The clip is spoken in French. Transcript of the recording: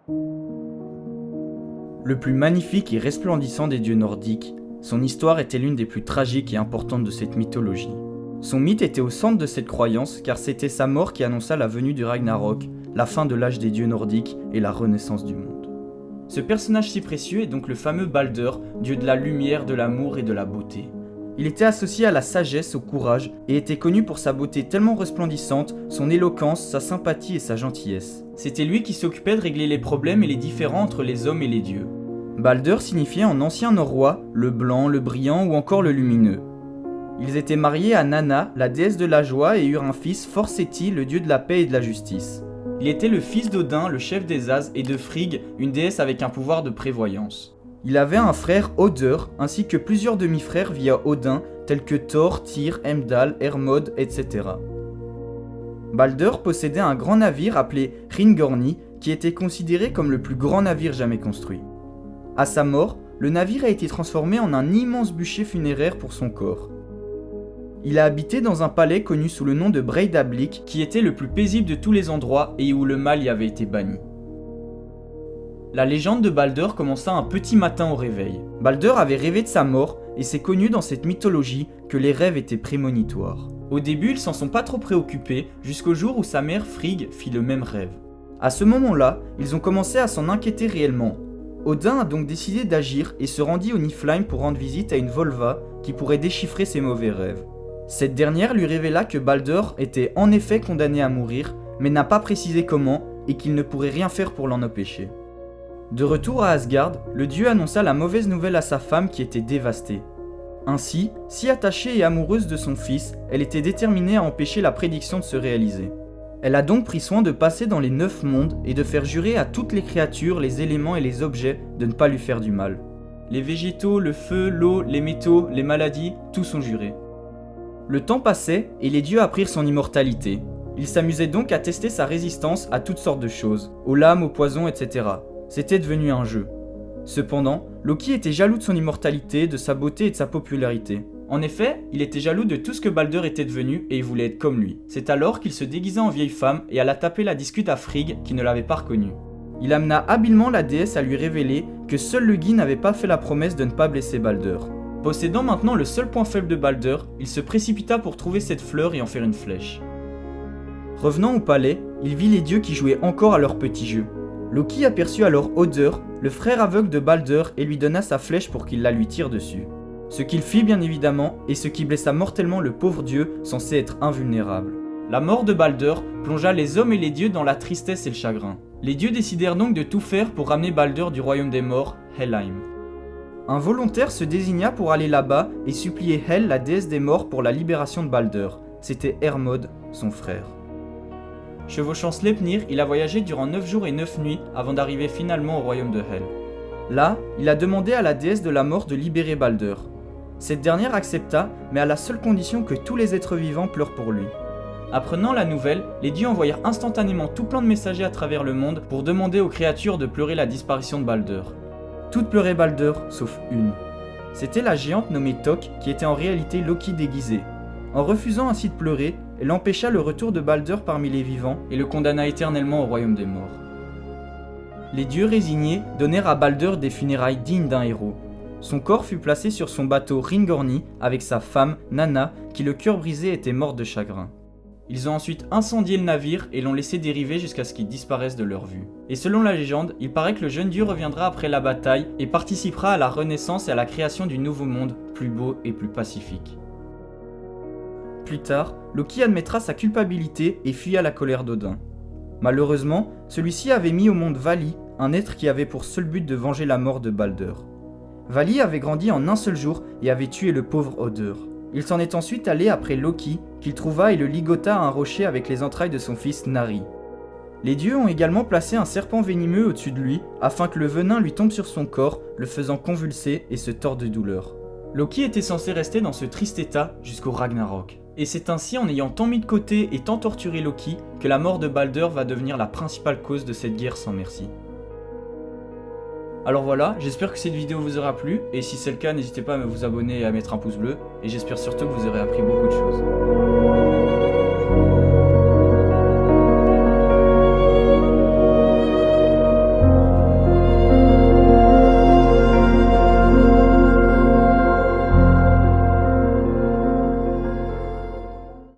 Le plus magnifique et resplendissant des dieux nordiques, son histoire était l'une des plus tragiques et importantes de cette mythologie. Son mythe était au centre de cette croyance car c'était sa mort qui annonça la venue du Ragnarok, la fin de l'âge des dieux nordiques et la renaissance du monde. Ce personnage si précieux est donc le fameux Baldur, dieu de la lumière, de l'amour et de la beauté. Il était associé à la sagesse, au courage, et était connu pour sa beauté tellement resplendissante, son éloquence, sa sympathie et sa gentillesse. C'était lui qui s'occupait de régler les problèmes et les différends entre les hommes et les dieux. Baldur signifiait en ancien norrois le blanc, le brillant ou encore le lumineux. Ils étaient mariés à Nanna, la déesse de la joie, et eurent un fils, Forseti, le dieu de la paix et de la justice. Il était le fils d'Odin, le chef des As, et de Frigg, une déesse avec un pouvoir de prévoyance. Il avait un frère, Odur, ainsi que plusieurs demi-frères via Odin, tels que Thor, Tyr, Heimdall, Hermod, etc. Baldur possédait un grand navire appelé Hringorni, qui était considéré comme le plus grand navire jamais construit. À sa mort, le navire a été transformé en un immense bûcher funéraire pour son corps. Il a habité dans un palais connu sous le nom de Breidablik, qui était le plus paisible de tous les endroits et où le mal y avait été banni. La légende de Baldur commença un petit matin au réveil. Baldur avait rêvé de sa mort, et c'est connu dans cette mythologie que les rêves étaient prémonitoires. Au début, ils s'en sont pas trop préoccupés, jusqu'au jour où sa mère Frigg fit le même rêve. À ce moment-là, ils ont commencé à s'en inquiéter réellement. Odin a donc décidé d'agir et se rendit au Niflheim pour rendre visite à une Volva qui pourrait déchiffrer ses mauvais rêves. Cette dernière lui révéla que Baldur était en effet condamné à mourir, mais n'a pas précisé comment et qu'il ne pourrait rien faire pour l'en empêcher. De retour à Asgard, le dieu annonça la mauvaise nouvelle à sa femme qui était dévastée. Ainsi, si attachée et amoureuse de son fils, elle était déterminée à empêcher la prédiction de se réaliser. Elle a donc pris soin de passer dans les 9 mondes et de faire jurer à toutes les créatures, les éléments et les objets de ne pas lui faire du mal. Les végétaux, le feu, l'eau, les métaux, les maladies, tous sont jurés. Le temps passait et les dieux apprirent son immortalité. Ils s'amusaient donc à tester sa résistance à toutes sortes de choses, aux lames, aux poisons, etc. C'était devenu un jeu. Cependant, Loki était jaloux de son immortalité, de sa beauté et de sa popularité. En effet, il était jaloux de tout ce que Baldur était devenu et il voulait être comme lui. C'est alors qu'il se déguisa en vieille femme et alla taper la discute à Frigg qui ne l'avait pas reconnu. Il amena habilement la déesse à lui révéler que seul Loki n'avait pas fait la promesse de ne pas blesser Baldur. Possédant maintenant le seul point faible de Baldur, il se précipita pour trouver cette fleur et en faire une flèche. Revenant au palais, il vit les dieux qui jouaient encore à leur petit jeu. Loki aperçut alors Odur, le frère aveugle de Baldur, et lui donna sa flèche pour qu'il la lui tire dessus. Ce qu'il fit bien évidemment, et ce qui blessa mortellement le pauvre dieu censé être invulnérable. La mort de Baldur plongea les hommes et les dieux dans la tristesse et le chagrin. Les dieux décidèrent donc de tout faire pour ramener Baldur du royaume des morts, Helheim. Un volontaire se désigna pour aller là-bas et supplier Hel, la déesse des morts, pour la libération de Baldur. C'était Hermod, son frère. Chevauchant Sleipnir, il a voyagé durant 9 jours et 9 nuits avant d'arriver finalement au royaume de Hel. Là, il a demandé à la déesse de la mort de libérer Baldur. Cette dernière accepta, mais à la seule condition que tous les êtres vivants pleurent pour lui. Apprenant la nouvelle, les dieux envoyèrent instantanément tout plein de messagers à travers le monde pour demander aux créatures de pleurer la disparition de Baldur. Toutes pleuraient Baldur, sauf une. C'était la géante nommée Tok, qui était en réalité Loki déguisé. En refusant ainsi de pleurer, elle empêcha le retour de Baldur parmi les vivants et le condamna éternellement au royaume des morts. Les dieux résignés donnèrent à Baldur des funérailles dignes d'un héros. Son corps fut placé sur son bateau Hringorni avec sa femme Nanna qui, le cœur brisé, était morte de chagrin. Ils ont ensuite incendié le navire et l'ont laissé dériver jusqu'à ce qu'il disparaisse de leur vue. Et selon la légende, il paraît que le jeune dieu reviendra après la bataille et participera à la renaissance et à la création du nouveau monde, plus beau et plus pacifique. Plus tard, Loki admettra sa culpabilité et fuit à la colère d'Odin. Malheureusement, celui-ci avait mis au monde Vali, un être qui avait pour seul but de venger la mort de Baldur. Vali avait grandi en un seul jour et avait tué le pauvre Odur. Il s'en est ensuite allé après Loki, qu'il trouva et le ligota à un rocher avec les entrailles de son fils Nari. Les dieux ont également placé un serpent venimeux au-dessus de lui, afin que le venin lui tombe sur son corps, le faisant convulser et se tordre de douleur. Loki était censé rester dans ce triste état jusqu'au Ragnarok. Et c'est ainsi en ayant tant mis de côté et tant torturé Loki que la mort de Baldur va devenir la principale cause de cette guerre sans merci. Alors voilà, j'espère que cette vidéo vous aura plu, et si c'est le cas, n'hésitez pas à vous abonner et à mettre un pouce bleu, et j'espère surtout que vous aurez appris beaucoup de choses.